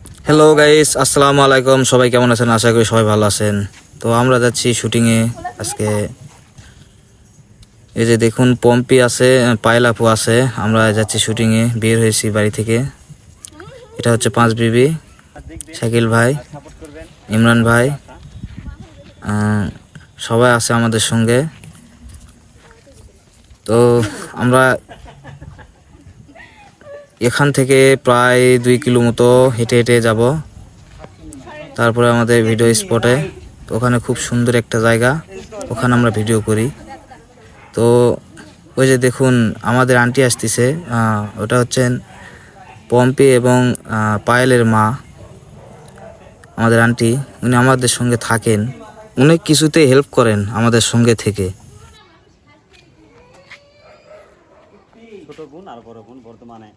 Hello guys, আসসালামু আলাইকুম। সবাই কেমন আছেন? আশা করি সবাই ভালো আছেন। তো আমরা যাচ্ছি শুটিংয়ে আজকে। এই যে দেখুন, পম্পি আছে, পায়েল আপু আছে। আমরা যাচ্ছি শুটিংয়ে, বের হয়েছি বাড়ি থেকে। এটা হচ্ছে 5 বিবি, শাকিল ভাই, ইমরান ভাই, সবাই আছে আমাদের সঙ্গে। তো আমরা এখান থেকে প্রায় 2 কিলো মতো হেঁটে হেঁটে যাব, তারপরে আমাদের ভিডিও স্পটে। তো ওখানে খুব সুন্দর একটা জায়গা, ওখানে আমরা ভিডিও করি। তো ওই যে দেখুন, আমাদের আন্টি আসতেছে, ওটা হচ্ছেন পম্পি এবং পায়েলের মা। আমাদের আন্টি, উনি আমাদের সঙ্গে থাকেন, অনেক কিছুতেই হেল্প করেন আমাদের সঙ্গে থেকে। ছোট বোন আর বড় বোন বর্তমানে